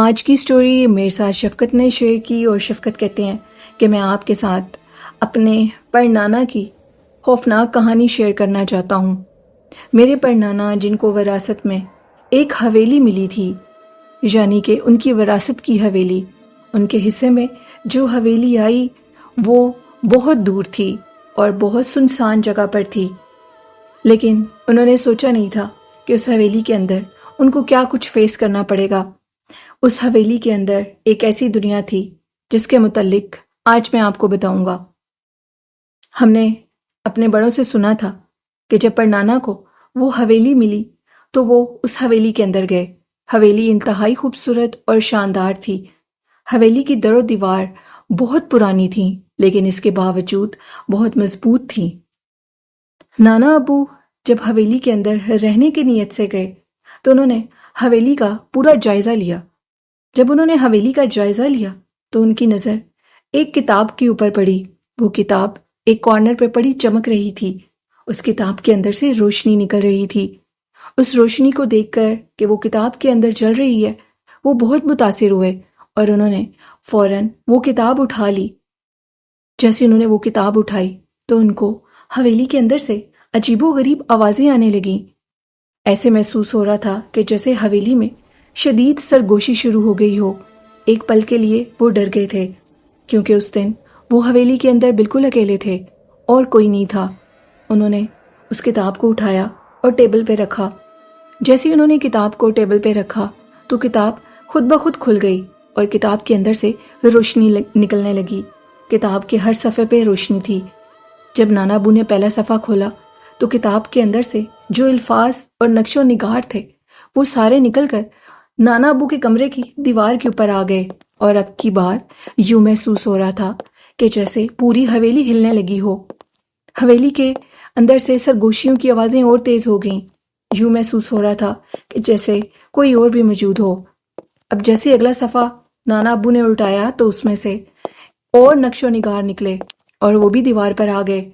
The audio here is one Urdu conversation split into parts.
آج کی سٹوری میرے ساتھ شفقت نے شیئر کی اور شفقت کہتے ہیں کہ میں آپ کے ساتھ اپنے پڑنانا کی خوفناک کہانی شیئر کرنا چاہتا ہوں۔ میرے پڑنانا جن کو وراثت میں ایک حویلی ملی تھی، یعنی کہ ان کی وراثت کی حویلی، ان کے حصے میں جو حویلی آئی وہ بہت دور تھی اور بہت سنسان جگہ پر تھی، لیکن انہوں نے سوچا نہیں تھا کہ اس حویلی کے اندر ان کو کیا کچھ فیس کرنا پڑے گا۔ اس حویلی کے اندر ایک ایسی دنیا تھی جس کے متعلق آج میں آپ کو بتاؤں گا۔ ہم نے اپنے بڑوں سے سنا تھا کہ جب پڑنانا کو وہ حویلی ملی تو وہ اس حویلی کے اندر گئے۔ حویلی انتہائی خوبصورت اور شاندار تھی۔ حویلی کی در و دیوار بہت پرانی تھیں، لیکن اس کے باوجود بہت مضبوط تھیں۔ نانا ابو جب حویلی کے اندر رہنے کی نیت سے گئے تو انہوں نے حویلی کا پورا جائزہ لیا۔ جب انہوں نے حویلی کا جائزہ لیا تو ان کی نظر ایک کتاب کے اوپر پڑی۔ وہ کتاب ایک کارنر پہ پڑی چمک رہی تھی۔ اس کتاب کے اندر سے روشنی نکل رہی تھی۔ اس روشنی کو دیکھ کر کہ وہ کتاب کے اندر جل رہی ہے، وہ بہت متاثر ہوئے اور انہوں نے فوراً وہ کتاب اٹھا لی۔ جیسے انہوں نے وہ کتاب اٹھائی تو ان کو حویلی کے اندر سے عجیب و غریب آوازیں آنے لگیں۔ ایسے محسوس ہو رہا تھا کہ جیسے حویلی میں شدید سرگوشی شروع ہو گئی ہو۔ ایک پل کے لیے وہ ڈر گئے تھے، کیونکہ اس دن وہ حویلی کے اندر بالکل اکیلے تھے اور کوئی نہیں تھا۔ انہوں نے اس کتاب کو اٹھایا اور ٹیبل پہ رکھا۔ جیسے انہوں نے کتاب کو ٹیبل پہ رکھا تو کتاب خود بخود کھل گئی اور کتاب کے اندر سے روشنی نکلنے لگی۔ کتاب کے ہر صفحے پہ روشنی تھی۔ جب نانا ابو نے پہلا صفحہ کھولا تو کتاب کے اندر سے جو الفاظ اور نقش و نگار تھے وہ سارے نکل کر نانا ابو کے کمرے کی دیوار کے اوپر آ گئے، اور اب کی بار یوں محسوس ہو رہا تھا کہ جیسے پوری حویلی ہلنے لگی ہو۔ حویلی کے اندر سے سرگوشیوں کی آوازیں اور تیز ہو گئیں۔ یوں محسوس ہو رہا تھا کہ جیسے کوئی اور بھی موجود ہو۔ اب جیسے اگلا صفحہ نانا ابو نے الٹایا تو اس میں سے اور نقش و نگار نکلے اور وہ بھی دیوار پر آ گئے۔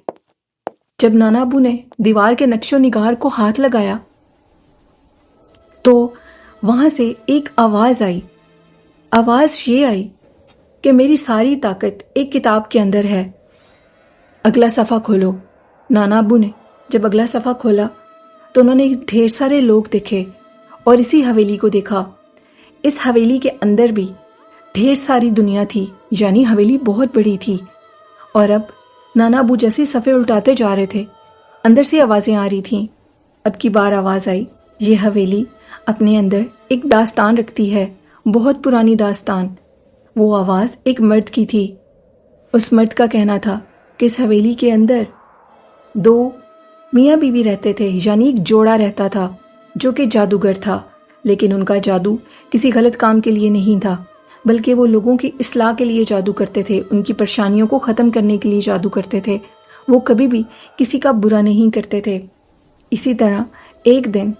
جب نانا ابو نے دیوار کے نقش و نگار کو ہاتھ لگایا تو وہاں سے ایک آواز آئی۔ آواز یہ آئی کہ میری ساری طاقت ایک کتاب کے اندر ہے، اگلا صفحہ کھولو۔ نانا ابو نے جب اگلا صفحہ کھولا تو انہوں نے ڈھیر سارے لوگ دیکھے اور اسی حویلی کو دیکھا۔ اس حویلی کے اندر بھی ڈھیر ساری دنیا تھی، یعنی حویلی بہت بڑی تھی۔ اور اب نانا ابو جیسے صفحے الٹاتے جا رہے تھے، اندر سے آوازیں آ رہی تھیں۔ اب کی بار آواز آئی، یہ حویلی اپنے اندر ایک داستان رکھتی ہے، بہت پرانی داستان۔ وہ آواز ایک مرد کی تھی۔ اس مرد کا کہنا تھا کہ اس حویلی کے اندر دو میاں بیوی رہتے تھے، یعنی ایک جوڑا رہتا تھا جو کہ جادوگر تھا، لیکن ان کا جادو کسی غلط کام کے لیے نہیں تھا، بلکہ وہ لوگوں کی اصلاح کے لیے جادو کرتے تھے، ان کی پریشانیوں کو ختم کرنے کے لیے جادو کرتے تھے۔ وہ کبھی بھی کسی کا برا نہیں کرتے تھے۔ اسی طرح ایک دن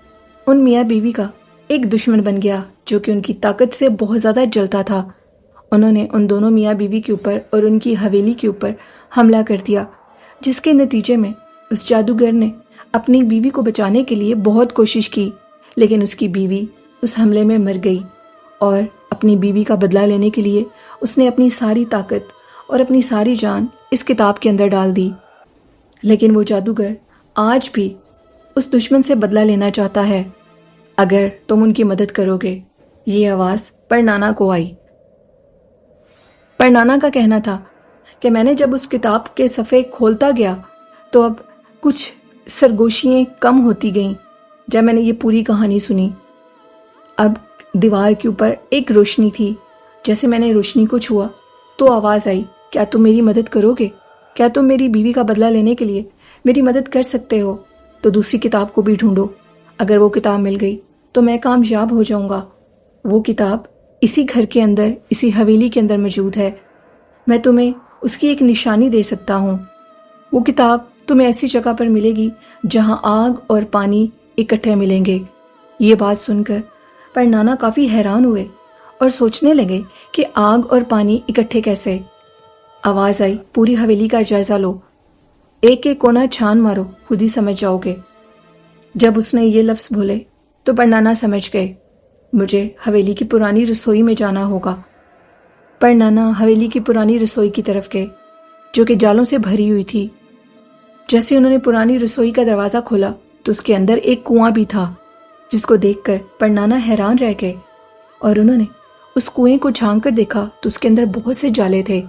ان میاں بیوی کا ایک دشمن بن گیا جو کہ ان کی طاقت سے بہت زیادہ جلتا تھا۔ انہوں نے ان دونوں میاں بیوی کے اوپر اور ان کی حویلی کے اوپر حملہ کر دیا، جس کے نتیجے میں اس جادوگر نے اپنی بیوی کو بچانے کے لیے بہت کوشش کی، لیکن اس کی بیوی اس حملے میں مر گئی، اور اپنی بیوی کا بدلہ لینے کے لیے اس نے اپنی ساری طاقت اور اپنی ساری جان اس کتاب کے اندر ڈال دی۔ لیکن وہ جادوگر آج بھی اس دشمن سے بدلہ لینا چاہتا ہے، اگر تم ان کی مدد کرو گے۔ یہ آواز پڑنانا کو آئی۔ پڑنانا کا کہنا تھا کہ میں نے جب اس کتاب کے صفحے کھولتا گیا تو اب کچھ سرگوشیاں کم ہوتی گئیں۔ جب میں نے یہ پوری کہانی سنی، اب دیوار کے اوپر ایک روشنی تھی۔ جیسے میں نے روشنی کو چھوا تو آواز آئی، کیا تم میری مدد کرو گے؟ کیا تم میری بیوی کا بدلہ لینے کے لیے میری مدد کر سکتے ہو؟ تو دوسری کتاب کو بھی ڈھونڈو، اگر وہ کتاب مل گئی تو میں کامیاب ہو جاؤں گا۔ وہ کتاب اسی گھر کے اندر، اسی حویلی کے اندر موجود ہے۔ میں تمہیں اس کی ایک نشانی دے سکتا ہوں۔ وہ کتاب تمہیں ایسی جگہ پر ملے گی جہاں آگ اور پانی اکٹھے ملیں گے۔ یہ بات سن کر پڑنانا کافی حیران ہوئے اور سوچنے لگے کہ آگ اور پانی اکٹھے کیسے؟ آواز آئی، پوری حویلی کا جائزہ لو، ایک ایک کونا چھان مارو، خود ہی سمجھ جاؤ گے۔ جب اس نے یہ لفظ بولے تو پڑنانا سمجھ گئے۔ مجھے حویلی کی پرانی رسوئی میں جانا ہوگا۔ پر نانا حویلی کی پرانی رسوئی کی طرف گئے جو کہ جالوں سے بھری ہوئی تھی۔ جیسے انہوں نے پرانی رسوئی کا دروازہ کھولا تو اس کے اندر ایک کنواں بھی تھا، جس کو دیکھ کر پڑنانا حیران رہ گئے، اور انہوں نے اس کنویں کو جھانک کر دیکھا تو اس کے اندر بہت سے جالے تھے۔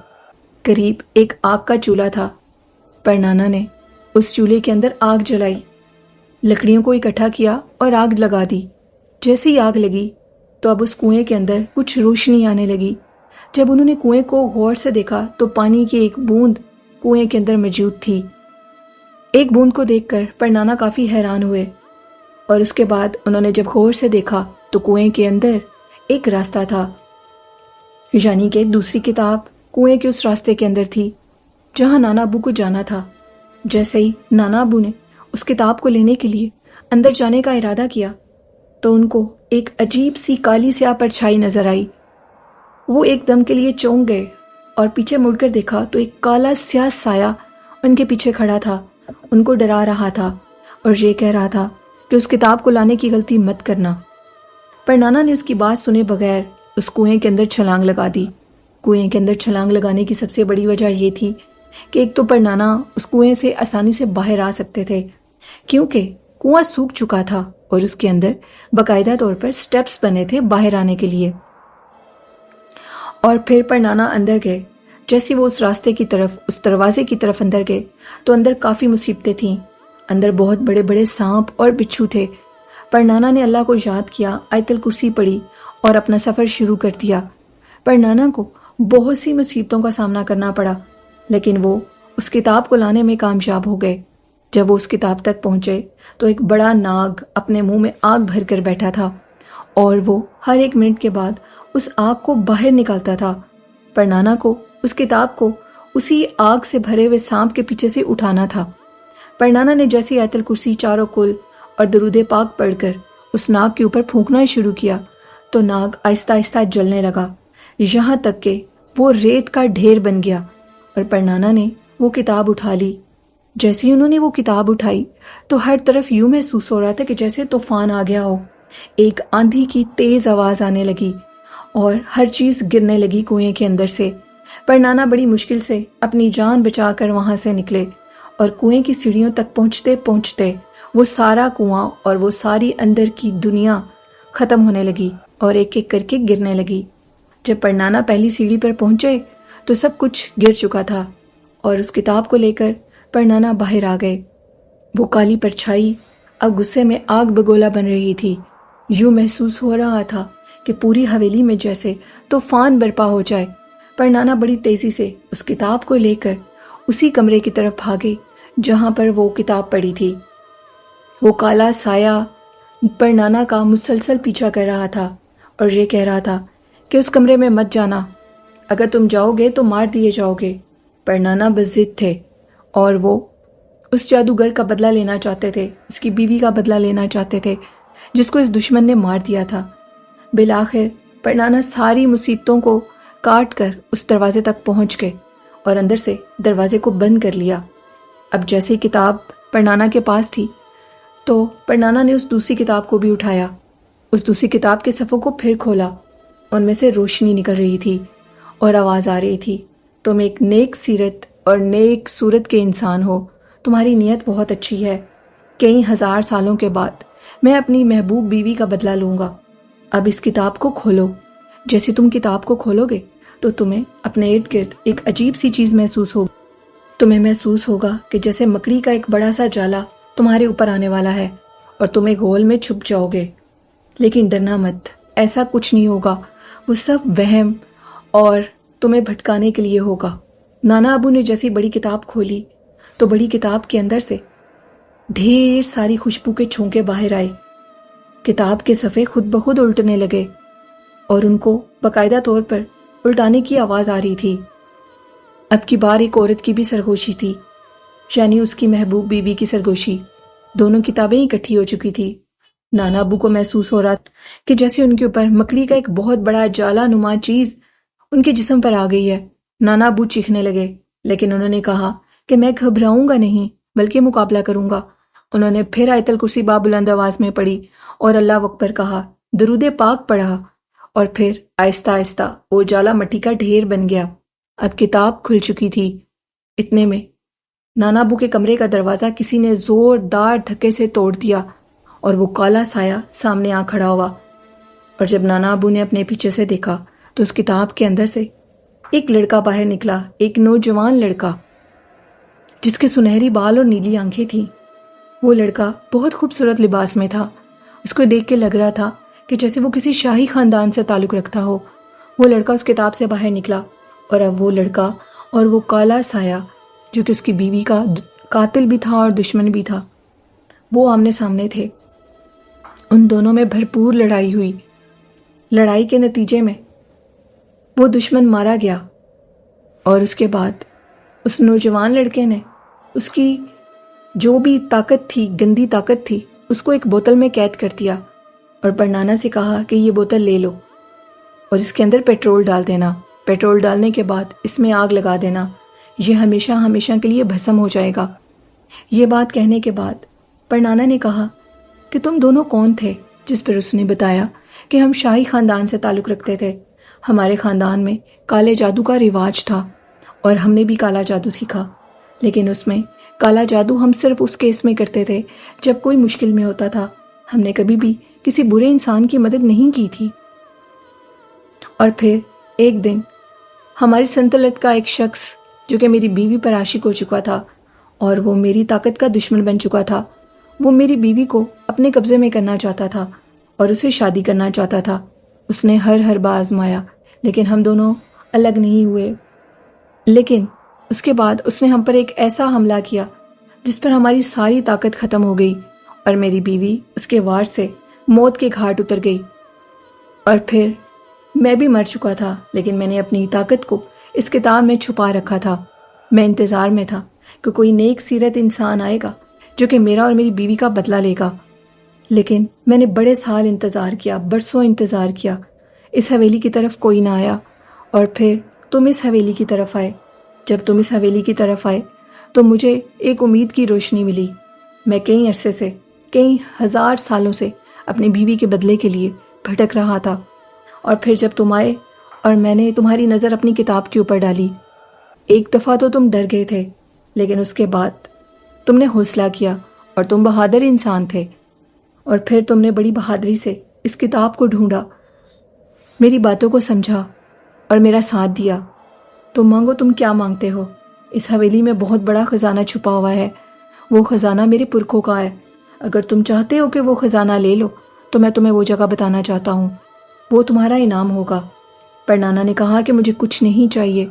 قریب ایک آگ کا چولہا تھا۔ پڑنانا نے اس چولہے کے اندر آگ جلائی، لکڑیوں کو اکٹھا کیا اور آگ لگا دی۔ جیسے ہی آگ لگی تو اب اس کنویں کے اندر کچھ روشنی آنے لگی۔ جب انہوں نے کنویں کو غور سے دیکھا تو پانی کی ایک بوند کنویں کے اندر موجود تھی۔ ایک بوند کو دیکھ کر پڑنانا کافی حیران ہوئے، اور اس کے بعد انہوں نے جب غور سے دیکھا تو کنویں کے اندر ایک راستہ تھا، یعنی کہ دوسری کتاب کنویں کے اس راستے کے اندر تھی جہاں نانا ابو کو جانا تھا۔ جیسے ہی نانا ابو نے اس کتاب کو لینے کے لیے اندر جانے کا ارادہ کیا تو ان کو ایک عجیب سی کالی سیاہ پرچھائی نظر آئی۔ وہ ایک دم کے لیے چونک گئے اور پیچھے مڑ کر دیکھا تو ایک کالا سیاہ سایہ ان کے پیچھے کھڑا تھا، ان کو ڈرا رہا تھا اور یہ کہہ رہا تھا کہ اس کتاب کو لانے کی غلطی مت کرنا۔ پر نانا نے اس کی بات سنے بغیر اس کنویں کے اندر چھلانگ لگا دی۔ کنویں کے اندر چھلانگ لگانے کی سب سے بڑی وجہ یہ تھی کہ ایک تو پڑنانا اس کنویں سے آسانی سے باہر آ سکتے تھے، کیونکہ کنواں سوکھ چکا تھا اور اس کے اندر باقاعدہ طور پر سٹیپس بنے تھے باہر آنے کے لیے۔ اور پھر پڑنانا اندر گئے۔ جیسے وہ اس راستے کی طرف، اس دروازے کی طرف اندر گئے تو اندر کافی مصیبتیں تھیں۔ اندر بہت بڑے بڑے سانپ اور بچھو تھے۔ پڑنانا نے اللہ کو یاد کیا، آیت الکرسی پڑھی اور اپنا سفر شروع کر دیا۔ پڑنانا کو بہت سی مصیبتوں کا سامنا کرنا پڑا، لیکن وہ اس کتاب کو لانے میں کامیاب ہو گئے۔ جب وہ اس کتاب تک پہنچے تو ایک بڑا ناگ اپنے منہ میں آگ بھر کر بیٹھا تھا، اور وہ ہر ایک منٹ کے بعد اس آگ کو باہر نکالتا تھا۔ پڑنانا کو اس کتاب کو اسی آگ سے بھرے ہوئے سانپ کے پیچھے سے اٹھانا تھا۔ پڑنانا نے جیسے آیت الکرسی، چاروں کل اور درود پاک پڑھ کر اس ناگ کے اوپر پھونکنا شروع کیا تو ناگ آہستہ آہستہ جلنے لگا، یہاں تک کہ وہ ریت کا ڈھیر بن گیا، اور پڑنانا نے وہ کتاب اٹھا لی۔ جیسے ہی انہوں نے وہ کتاب اٹھائی تو ہر طرف یوں محسوس ہو رہا تھا کہ جیسے طوفان آ گیا ہو۔ ایک آندھی کی تیز آواز آنے لگی اور ہر چیز گرنے لگی کنویں کے اندر سے۔ پڑنانا بڑی مشکل سے اپنی جان بچا کر وہاں سے نکلے، اور کنویں کی سیڑھیوں تک پہنچتے پہنچتے وہ سارا کنواں اور وہ ساری اندر کی دنیا ختم ہونے لگی اور ایک ایک کر کے گرنے لگی۔ جب پڑنانا پہلی سیڑھی پر پہنچے تو سب کچھ گر چکا تھا، اور اس کتاب کو لے کر پڑنانا باہر آ گئے۔ وہ کالی پرچھائی اب غصے میں آگ بگولا بن رہی تھی۔ یوں محسوس ہو رہا تھا کہ پوری حویلی میں جیسے طوفان برپا ہو جائے۔ پڑنانا بڑی تیزی سے اس کتاب کو لے کر اسی کمرے کی طرف بھاگے جہاں پر وہ کتاب پڑی تھی۔ وہ کالا سایہ پڑنانا کا مسلسل پیچھا کر رہا تھا اور یہ کہہ رہا تھا کہ اس کمرے میں مت جانا، اگر تم جاؤ گے تو مار دیے جاؤ گے۔ پڑنانا بس ضد تھے اور وہ اس جادوگر کا بدلہ لینا چاہتے تھے، اس کی بیوی کا بدلہ لینا چاہتے تھے جس کو اس دشمن نے مار دیا تھا۔ بالآخر پڑنانا ساری مصیبتوں کو کاٹ کر اس دروازے تک پہنچ گئے اور اندر سے دروازے کو بند کر لیا۔ اب جیسے کتاب پڑنانا کے پاس تھی تو پڑنانا نے اس دوسری کتاب کو بھی اٹھایا۔ اس دوسری کتاب کے صفحوں کو پھر کھولا، ان میں سے روشنی نکل رہی تھی اور آواز آ رہی تھی، تم ایک نیک سیرت اور نیک صورت کے انسان ہو، تمہاری نیت بہت اچھی ہے، کئی ہزار سالوں کے بعد میں اپنی محبوب بیوی کا بدلہ لوں گا۔ اب اس کتاب کو کھولو۔ جیسے تم کتاب کو کھولو گے تو تمہیں اپنے ارد گرد ایک عجیب سی چیز محسوس ہوگی۔ تمہیں محسوس ہوگا کہ جیسے مکڑی کا ایک بڑا سا جالا تمہارے اوپر آنے والا ہے اور تم ایک گول میں چھپ جاؤ گے، لیکن ڈرنا مت، ایسا کچھ نہیں ہوگا، وہ سب وہم اور تمہیں بھٹکانے کے لیے ہوگا۔ نانا ابو نے جیسی بڑی کتاب کھولی تو بڑی کتاب کے اندر سے ڈھیر ساری خوشبو کے چھونکے باہر آئے۔ کتاب کے صفحے خود بخود الٹنے لگے اور ان کو باقاعدہ طور پر الٹانے کی آواز آ رہی تھی۔ اب کی بار ایک عورت کی بھی سرگوشی تھی، یعنی اس کی محبوب بیوی کی سرگوشی۔ دونوں کتابیں اکٹھی ہو چکی تھی۔ نانا ابو کو محسوس ہو رہا کہ جیسے ان کے اوپر مکڑی کا ایک بہت بڑا جالا نما چیز ان کے جسم پر آ گئی ہے۔ نانا ابو چیخنے لگے، لیکن انہوں نے کہا کہ میں گھبراؤں گا نہیں بلکہ مقابلہ کروں گا۔ انہوں نے پھر آیت الکرسی بلند آواز میں پڑھی اور اللہ اکبر کہا۔ درود پاک پڑھا اور پھر آہستہ آہستہ وہ اجالا مٹی کا ڈھیر بن گیا۔ اب کتاب کھل چکی تھی۔ اتنے میں نانا ابو کے کمرے کا دروازہ کسی نے زوردار دھکے سے توڑ دیا اور وہ کالا سایہ سامنے آ کھڑا ہوا۔ اور جب نانا ابو نے اپنے پیچھے سے دیکھا تو اس کتاب کے اندر سے ایک لڑکا باہر نکلا، ایک نوجوان لڑکا جس کے سنہری بال اور نیلی آنکھیں تھیں۔ وہ لڑکا بہت خوبصورت لباس میں تھا۔ اس کو دیکھ کے لگ رہا تھا کہ جیسے وہ کسی شاہی خاندان سے تعلق رکھتا ہو۔ وہ لڑکا اس کتاب سے باہر نکلا اور اب وہ لڑکا اور وہ کالا سایہ جو کہ اس کی بیوی کا قاتل بھی تھا اور دشمن بھی تھا، وہ آمنے سامنے تھے۔ ان دونوں میں بھرپور لڑائی ہوئی۔ لڑائی کے نتیجے میں وہ دشمن مارا گیا اور اس کے بعد اس نوجوان لڑکے نے اس کی جو بھی طاقت تھی، گندی طاقت تھی، اس کو ایک بوتل میں قید کر دیا اور پڑنانا سے کہا کہ یہ بوتل لے لو اور اس کے اندر پیٹرول ڈال دینا۔ پیٹرول ڈالنے کے بعد اس میں آگ لگا دینا، یہ ہمیشہ ہمیشہ کے لیے بھسم ہو جائے گا۔ یہ بات کہنے کے بعد پڑنانا نے کہا کہ تم دونوں کون تھے؟ جس پر اس نے بتایا کہ ہم شاہی خاندان سے تعلق رکھتے تھے، ہمارے خاندان میں کالے جادو کا رواج تھا اور ہم نے بھی کالا جادو سیکھا، لیکن اس میں کالا جادو ہم صرف اس کیس میں کرتے تھے جب کوئی مشکل میں ہوتا تھا، ہم نے کبھی بھی کسی برے انسان کی مدد نہیں کی تھی۔ اور پھر ایک دن ہماری سلطنت کا ایک شخص جو کہ میری بیوی پر عاشق ہو چکا تھا اور وہ میری طاقت کا دشمن بن چکا تھا، وہ میری بیوی کو اپنے قبضے میں کرنا چاہتا تھا اور اسے شادی کرنا چاہتا تھا۔ اس نے ہر بار آزمایا لیکن ہم دونوں الگ نہیں ہوئے۔ لیکن اس کے بعد اس نے ہم پر ایک ایسا حملہ کیا جس پر ہماری ساری طاقت ختم ہو گئی اور میری بیوی اس کے وار سے موت کے گھاٹ اتر گئی۔ اور پھر میں بھی مر چکا تھا، لیکن میں نے اپنی طاقت کو اس کتاب میں چھپا رکھا تھا۔ میں انتظار میں تھا کہ کوئی نیک سیرت انسان آئے گا جو کہ میرا اور میری بیوی کا بدلہ لے گا، لیکن میں نے بڑے سال انتظار کیا، برسوں انتظار کیا، اس حویلی کی طرف کوئی نہ آیا۔ اور پھر تم اس حویلی کی طرف آئے۔ جب تم اس حویلی کی طرف آئے تو مجھے ایک امید کی روشنی ملی۔ میں کئی عرصے سے، کئی ہزار سالوں سے اپنی بیوی کے بدلے کے لیے بھٹک رہا تھا، اور پھر جب تم آئے اور میں نے تمہاری نظر اپنی کتاب کے اوپر ڈالی، ایک دفعہ تو تم ڈر گئے تھے، لیکن اس کے بعد تم نے حوصلہ کیا اور تم بہادر انسان تھے، اور پھر تم نے بڑی بہادری سے اس کتاب کو ڈھونڈا، میری باتوں کو سمجھا اور میرا ساتھ دیا۔ تم مانگو، تم کیا مانگتے ہو؟ اس حویلی میں بہت بڑا خزانہ چھپا ہوا ہے، وہ خزانہ میرے پرکھوں کا ہے۔ اگر تم چاہتے ہو کہ وہ خزانہ لے لو تو میں تمہیں وہ جگہ بتانا چاہتا ہوں، وہ تمہارا انعام ہوگا۔ پڑنانا نے کہا کہ مجھے کچھ نہیں چاہیے،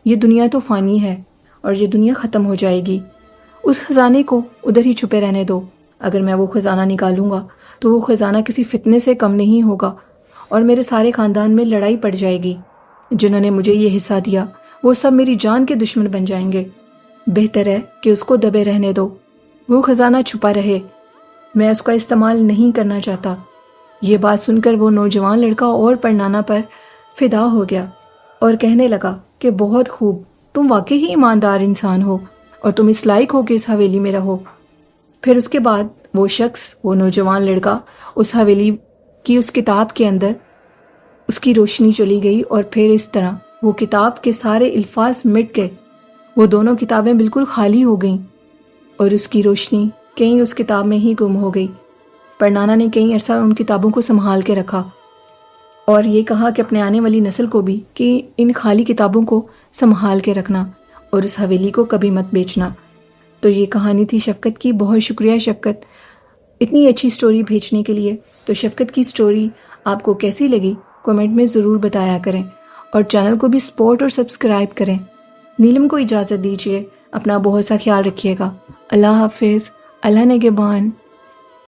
یہ دنیا تو فانی ہے اور یہ دنیا ختم ہو جائے گی، اس خزانے کو ادھر ہی چھپے رہنے دو۔ اگر میں وہ خزانہ نکالوں گا تو وہ خزانہ کسی فتنے سے کم نہیں ہوگا اور میرے سارے خاندان میں لڑائی پڑ جائے گی۔ جنہوں نے مجھے یہ حصہ دیا وہ سب میری جان کے دشمن بن جائیں گے۔ بہتر ہے کہ اس کو دبے رہنے دو، وہ خزانہ چھپا رہے، میں اس کا استعمال نہیں کرنا چاہتا۔ یہ بات سن کر وہ نوجوان لڑکا اور پڑنانا پر فدا ہو گیا اور کہنے لگا کہ بہت خوب، تم واقعی ہی ایماندار انسان ہو اور تم اس لائق ہو کہ اس حویلی میں رہو۔ پھر اس کے بعد وہ شخص، وہ نوجوان لڑکا، اس حویلی کی اس کتاب کے اندر اس کی روشنی چلی گئی اور پھر اس طرح وہ کتاب کے سارے الفاظ مٹ گئے، وہ دونوں کتابیں بالکل خالی ہو گئیں اور اس کی روشنی کہیں اس کتاب میں ہی گم ہو گئی۔ پڑنانا نے کئی عرصہ ان کتابوں کو سنبھال کے رکھا اور یہ کہا کہ اپنے آنے والی نسل کو بھی کہ ان خالی کتابوں کو سنبھال کے رکھنا اور اس حویلی کو کبھی مت بیچنا۔ تو یہ کہانی تھی شفقت کی۔ بہت شکریہ شفقت اتنی اچھی سٹوری بھیجنے کے لیے۔ تو شفقت کی سٹوری آپ کو کیسی لگی کمنٹ میں ضرور بتایا کریں اور چینل کو بھی سپورٹ اور سبسکرائب کریں۔ نیلم کو اجازت دیجیے، اپنا بہت سا خیال رکھیے گا۔ اللہ حافظ، اللہ نگہبان۔